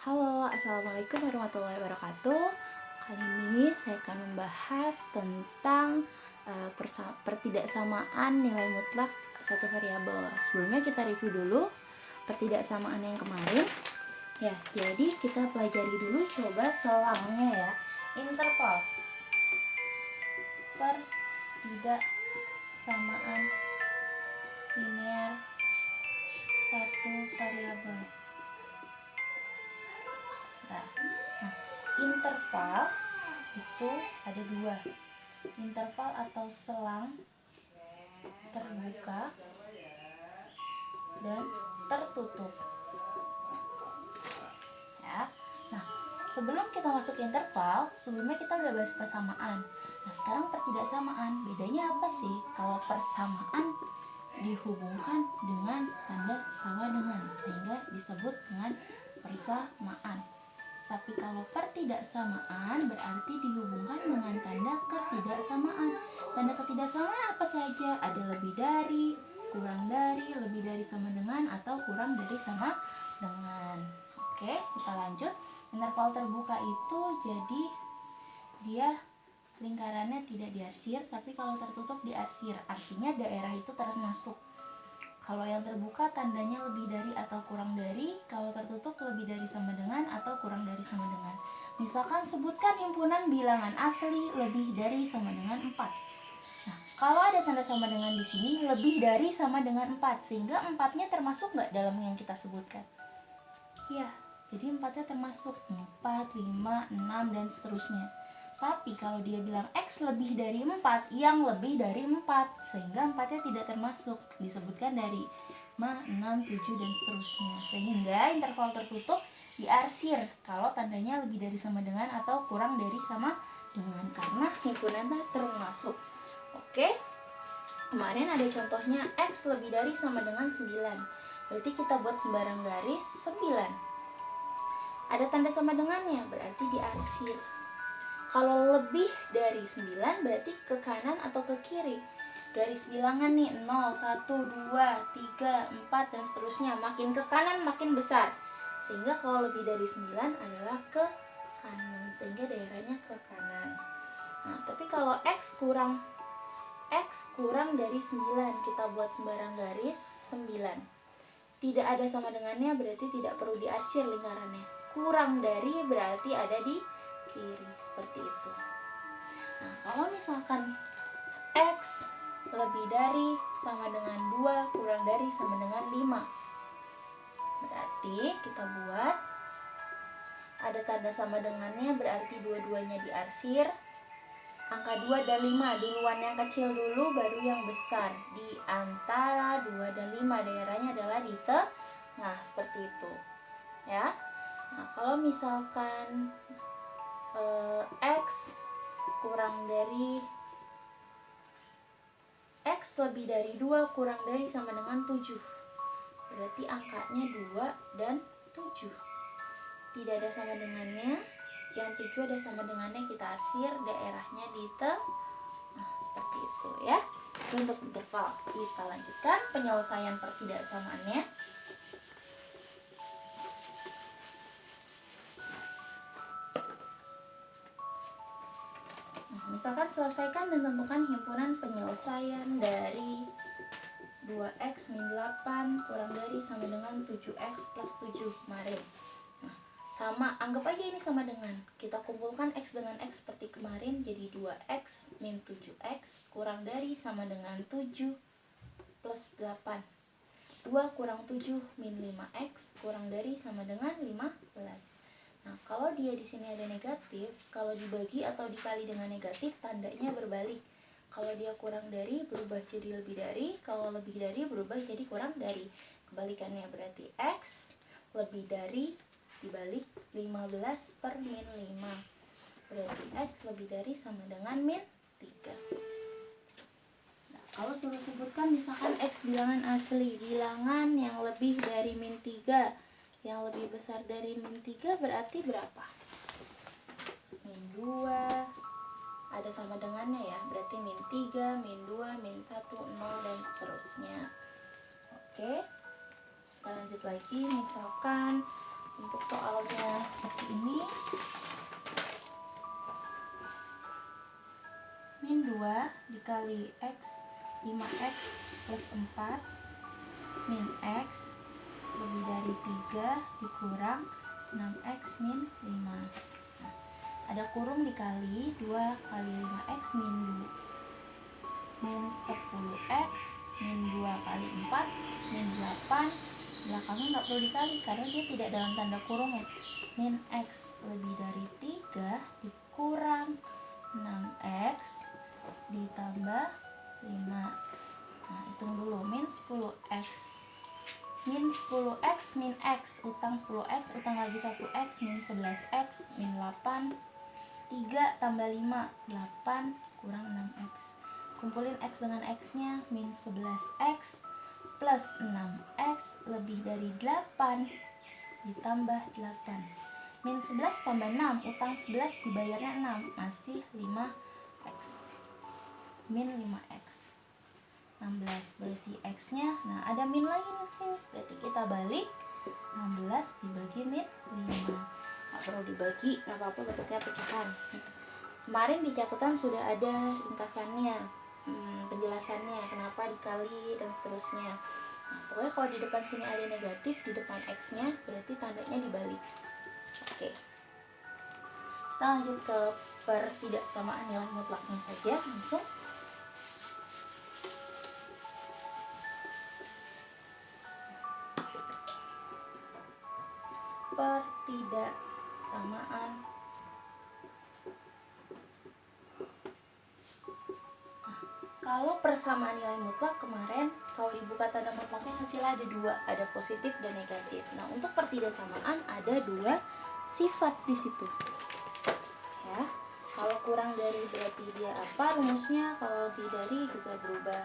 Halo, assalamualaikum warahmatullahi wabarakatuh. Kali ini saya akan membahas tentang pertidaksamaan nilai mutlak satu variabel. Sebelumnya kita review dulu pertidaksamaan yang kemarin. Ya, jadi kita pelajari dulu coba selangnya ya. Interval pertidaksamaan linear satu variabel. Nah, interval itu ada dua, interval atau selang terbuka dan tertutup ya. Nah, sebelum kita masuk ke interval, sebelumnya kita udah bahas persamaan. Nah, sekarang pertidaksamaan. Bedanya apa sih? Kalau persamaan dihubungkan dengan tanda sama dengan, sehingga disebut dengan persamaan. Tapi kalau pertidaksamaan berarti dihubungkan dengan tanda ketidaksamaan. Tanda ketidaksamaan apa saja? Ada lebih dari, kurang dari, lebih dari sama dengan, atau kurang dari sama dengan. Oke, kita lanjut. Interval terbuka itu jadi dia lingkarannya tidak diarsir, tapi kalau tertutup diarsir. Artinya daerah itu termasuk. Kalau yang terbuka tandanya lebih dari atau kurang dari, kalau tertutup lebih dari sama dengan atau kurang dari sama dengan. Misalkan sebutkan himpunan bilangan asli lebih dari sama dengan 4. Nah, kalau ada tanda sama dengan di sini, lebih dari sama dengan 4, sehingga 4-nya termasuk nggak dalam yang kita sebutkan? Iya, jadi 4-nya termasuk 4, 5, 6, dan seterusnya. Tapi kalau dia bilang X lebih dari 4, yang lebih dari 4, sehingga 4-nya tidak termasuk, disebutkan dari 5, 6, 7, dan seterusnya. Sehingga interval tertutup diarsir kalau tandanya lebih dari sama dengan atau kurang dari sama dengan, karena himpunannya termasuk. Oke, kemarin ada contohnya X lebih dari sama dengan 9. Berarti kita buat sembarang garis 9. Ada tanda sama dengannya, berarti diarsir. Kalau lebih dari 9 berarti ke kanan atau ke kiri. Garis bilangan nih 0, 1, 2, 3, 4 dan seterusnya. Makin ke kanan makin besar. Sehingga kalau lebih dari 9 adalah ke kanan, sehingga daerahnya ke kanan. Nah, tapi kalau X kurang dari 9, kita buat sembarang garis 9. Tidak ada sama dengannya berarti tidak perlu diarsir lingkarannya. Kurang dari berarti ada di kiri, seperti itu. Nah, kalau misalkan X lebih dari sama dengan 2 kurang dari sama dengan 5, berarti kita buat ada tanda sama dengannya, berarti dua-duanya diarsir. Angka 2 dan 5 duluan, yang kecil dulu baru yang besar. Di antara 2 dan 5 daerahnya adalah di tengah, seperti itu ya. Nah, kalau misalkan X lebih dari 2 kurang dari sama dengan 7, berarti angkanya 2 dan 7. Tidak ada sama dengannya, yang 7 ada sama dengannya, kita arsir, daerahnya di nah, seperti itu ya. Itu untuk interval. Kita lanjutkan penyelesaian pertidaksamaannya. Misalkan selesaikan dan tentukan himpunan penyelesaian dari 2x min 8 kurang dari sama dengan 7x plus 7 kemarin. Nah, sama, anggap aja ini sama dengan, kita kumpulkan x dengan x seperti kemarin, jadi 2x min 7x kurang dari sama dengan 7 plus 8. 2 kurang 7 min 5x kurang dari sama dengan 15. Nah, kalau dia di sini ada negatif, kalau dibagi atau dikali dengan negatif, tandanya berbalik. Kalau dia kurang dari berubah jadi lebih dari, kalau lebih dari berubah jadi kurang dari. Kebalikannya berarti X lebih dari dibalik 15 per min 5. Berarti X lebih dari sama dengan min 3. Nah, kalau suruh sebutkan misalkan X bilangan asli, bilangan yang lebih dari min 3, yang lebih besar dari min 3 berarti berapa? Min 2, ada sama dengannya ya, berarti min 3, min 2, min 1, 0, dan seterusnya. Oke, kita lanjut lagi. Misalkan Untuk soalnya seperti ini. Min 2 dikali X 5X plus 4 min X lebih dari 3 dikurang 6X min 5. Nah, ada kurung dikali 2 kali 5X min 2 min 10X min 2 kali 4 min 8. Belakangnya nggak perlu dikali karena dia tidak dalam tanda kurung ya. Min X lebih dari 3 dikurang 6X ditambah 5. Nah, hitung dulu. Min 10X min 10X min X, utang 10X, utang lagi 1X, min 11X min 8. 3 tambah 5 8 kurang 6X. Kumpulin X dengan X nya. Min 11X plus 6X lebih dari 8 ditambah 8. Min 11 tambah 6, utang 11 dibayarnya 6, masih 5X. Min 5X 16, berarti X nya, nah ada min lagi nih sini, berarti kita balik 16 dibagi min 5. Nggak perlu dibagi, nggak apa-apa, bentuknya pecahan. Kemarin di catatan sudah ada ringkasannya, penjelasannya kenapa dikali dan seterusnya. Nah, pokoknya kalau di depan sini ada negatif, di depan X nya berarti tandanya dibalik. Oke, kita lanjut ke pertidaksamaan nilai mutlaknya saja langsung. Pertidaksamaan. Nah, kalau persamaan nilai mutlak kemarin, kalau dibuka tanda mutlaknya hasilnya ada 2, ada positif dan negatif. Nah, untuk pertidaksamaan ada 2 sifat di situ. Ya, kalau kurang dari berarti dia apa rumusnya, kalau lebih dari juga berubah.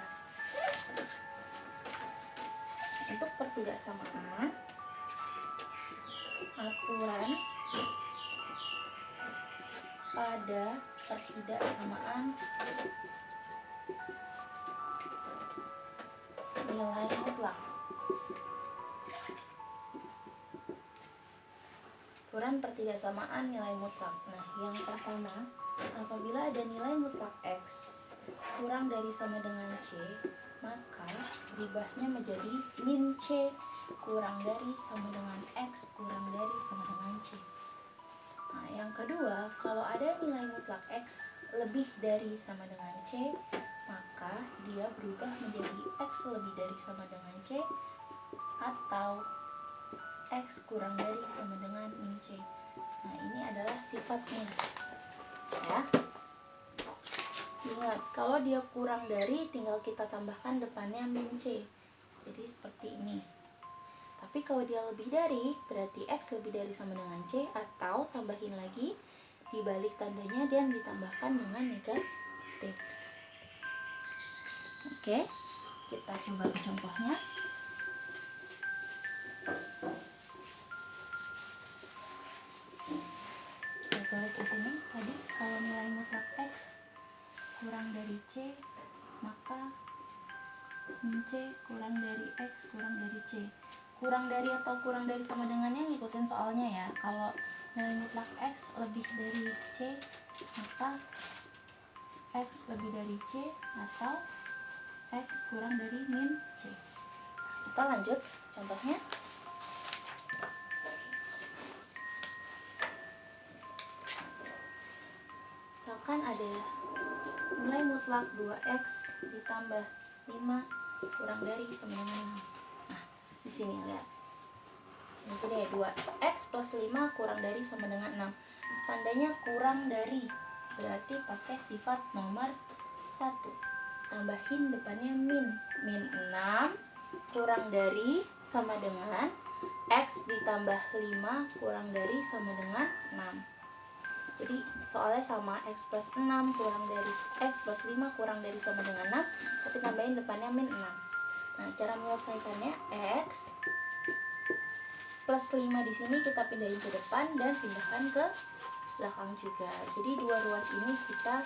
Untuk pertidaksamaan, aturan pada pertidaksamaan nilai mutlak. Aturan pertidaksamaan nilai mutlak. Nah, yang pertama, apabila ada nilai mutlak X kurang dari sama dengan C, maka berubahnya menjadi min C kurang dari sama dengan X kurang dari sama dengan C. Nah, yang kedua, kalau ada nilai mutlak X lebih dari sama dengan C, maka dia berubah menjadi X lebih dari sama dengan C atau X kurang dari sama dengan min C. Nah, ini adalah sifatnya. Ya. Ingat, kalau dia kurang dari tinggal kita tambahkan depannya min C. Jadi seperti ini. Tapi kalau dia lebih dari, berarti X lebih dari sama dengan C, atau tambahin lagi, dibalik tandanya dan ditambahkan dengan negatif. Oke, kita coba ke contohnya. Saya tulis di sini tadi, kalau nilai mutlak X kurang dari C, maka min C kurang dari X kurang dari C. Kurang dari atau kurang dari sama dengannya ngikutin soalnya ya. Kalau nilai mutlak X lebih dari C, maka X lebih dari C atau X kurang dari min C. Kita lanjut contohnya. Misalkan ada nilai mutlak 2X ditambah 5 kurang dari sama dengan 6. Di sini lihat. Ini deh 2x plus 5 kurang dari sama dengan 6. Tandanya kurang dari, berarti pakai sifat nomor 1. Tambahin depannya min. Min 6 kurang dari sama dengan x ditambah 5 kurang dari sama dengan 6. Jadi soalnya sama, x plus 6 kurang dari x plus 5 kurang dari sama dengan 6, tapi tambahin depannya min 6. Nah, cara menyelesaikannya, X plus 5 di sini kita pindahin ke depan dan pindahkan ke belakang juga. Jadi dua ruas ini kita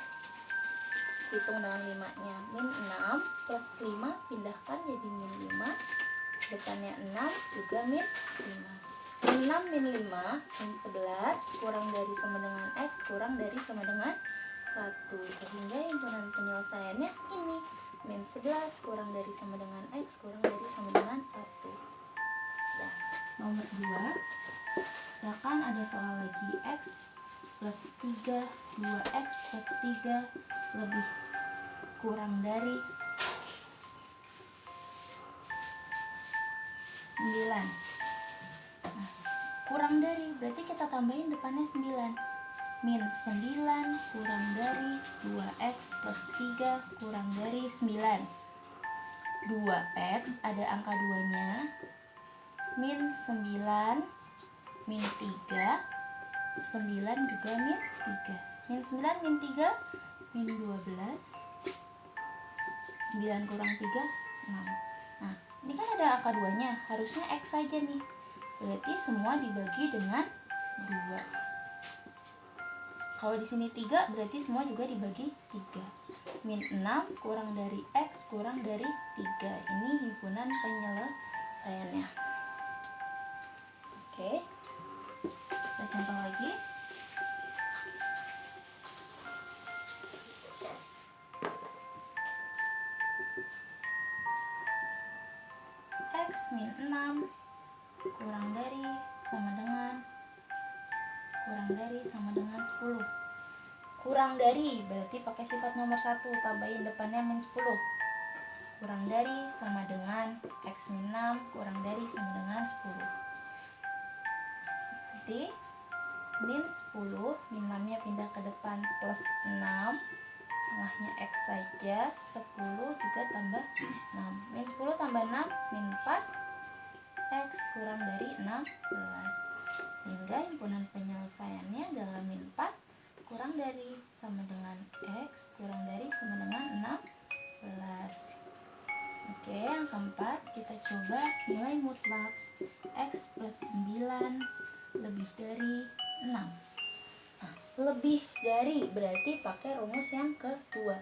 hitung dengan 5-nya. Min 6 plus 5 pindahkan jadi min 5. Depannya 6 juga min 5. Min 6 min 5 min 11 kurang dari sama dengan X kurang dari sama dengan 1. Sehingga himpunan penyelesaiannya ini, min 11 kurang dari sama dengan X kurang dari sama dengan 1. Nah, nomor 2, misalkan ada soal lagi X plus 3, 2X plus 3 lebih kurang dari 9. Nah, kurang dari berarti kita tambahin depannya 9. Min 9 kurang dari 2X plus 3 kurang dari 9. 2X ada angka 2-nya. Min 9 min 3, 9 juga min 3. Min 9 min 3 min 12. 9 kurang 3 6. Nah, ini kan ada angka 2-nya, harusnya X saja nih. Berarti semua dibagi dengan 2. Kalau di sini 3 berarti semua juga dibagi 3. Min 6 kurang dari X kurang dari 3. Ini himpunan penyelesaiannya. Oke. Kita contoh lagi. X min 6 kurang dari sama dengan 10. Kurang dari berarti pakai sifat nomor 1, tambahin depannya min 10. Kurang dari sama dengan X min 6 kurang dari sama dengan 10. Berarti min 10, min 6-nya pindah ke depan plus 6, tengahnya X saja, 10 juga tambah 6. Min 10 tambah 6, min 4, X kurang dari 16. Sehingga himpunan penyelesaiannya adalah min 4 kurang dari sama dengan X kurang dari sama dengan 16. Oke, yang keempat kita coba nilai mutlak X plus 9 lebih dari 6. Nah, lebih dari berarti pakai rumus yang kedua.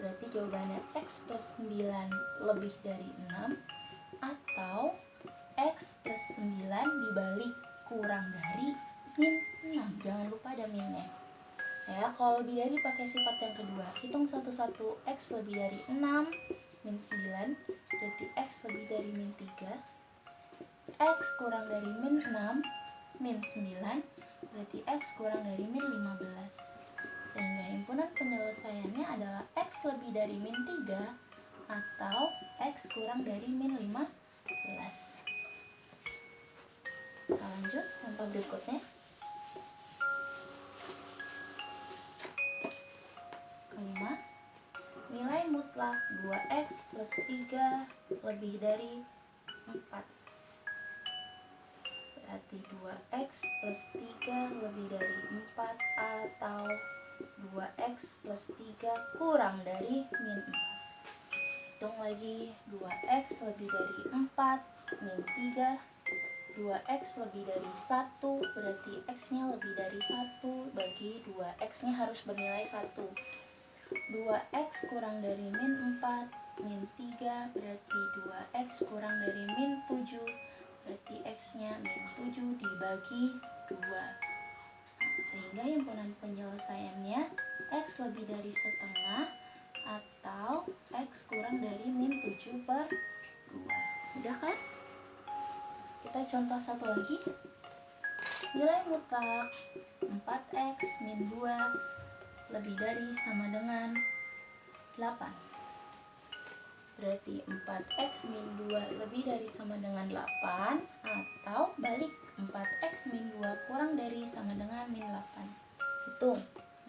Berarti jawabannya X plus 9 lebih dari 6 atau X plus 9 dibalik kurang dari min 6. Jangan lupa ada minnya. Ya, kalau lebih dari pakai sifat yang kedua. Hitung satu-satu. X lebih dari 6 min 9 berarti X lebih dari min 3. X kurang dari min 6 min 9 berarti X kurang dari min 15. Sehingga himpunan penyelesaiannya adalah X lebih dari min 3 atau X kurang dari min 15. Kita lanjut contoh berikutnya. Kelima, nilai mutlak 2X plus 3 lebih dari 4. Berarti 2X plus 3 lebih dari 4 atau 2X plus 3 kurang dari min 4. Hitung lagi, 2X lebih dari 4 min 3, 2X lebih dari 1 berarti X-nya lebih dari 1 bagi 2. X-nya harus bernilai 1. 2X kurang dari min 4 min 3 berarti 2X kurang dari min 7 berarti X-nya min 7 dibagi 2. Sehingga himpunan penyelesaiannya X lebih dari setengah atau X kurang dari min 7 per 2. Udah kan? Kita contoh satu lagi. Nilai mutlak 4X min 2 lebih dari sama dengan 8. Berarti 4X min 2 lebih dari sama dengan 8 atau balik 4X min 2 kurang dari sama dengan min 8. Hitung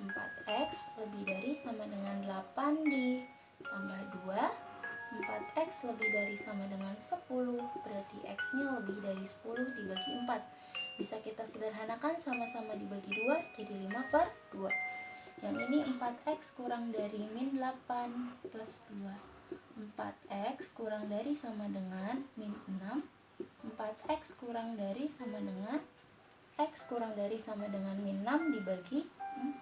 4X lebih dari sama dengan 8 ditambah 2. 4X lebih dari sama dengan 10 berarti X-nya lebih dari 10 dibagi 4. Bisa kita sederhanakan, sama-sama dibagi 2 jadi 5 per 2. Yang ini 4X kurang dari min 8 plus 2. 4X kurang dari sama dengan min 6. 4X kurang dari sama dengan X kurang dari sama dengan min 6 dibagi 4.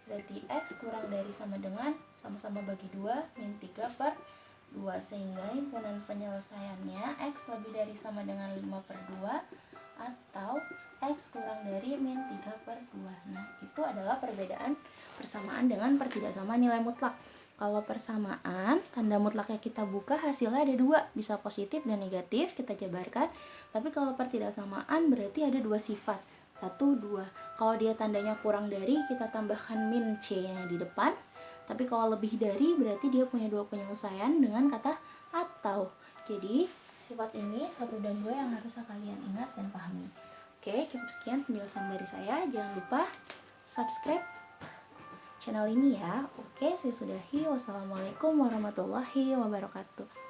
Berarti X kurang dari sama dengan, sama-sama bagi 2, min 3 per 2. Sehingga himpunan penyelesaiannya X lebih dari sama dengan 5 per 2 atau X kurang dari min 3/2. Nah, itu adalah perbedaan persamaan dengan pertidaksamaan nilai mutlak. Kalau persamaan, tanda mutlaknya kita buka, hasilnya ada 2, bisa positif dan negatif, kita jabarkan. Tapi kalau pertidaksamaan berarti ada 2 sifat, 1, 2. Kalau dia tandanya kurang dari, kita tambahkan min C-nya di depan. Tapi kalau lebih dari, berarti dia punya 2 penyelesaian dengan kata atau. Jadi, sifat ini 1 dan 2 yang harus kalian ingat dan pahami. Oke, cukup sekian penjelasan dari saya. Jangan lupa subscribe channel ini ya. Oke, saya sudahi. Wassalamualaikum warahmatullahi wabarakatuh.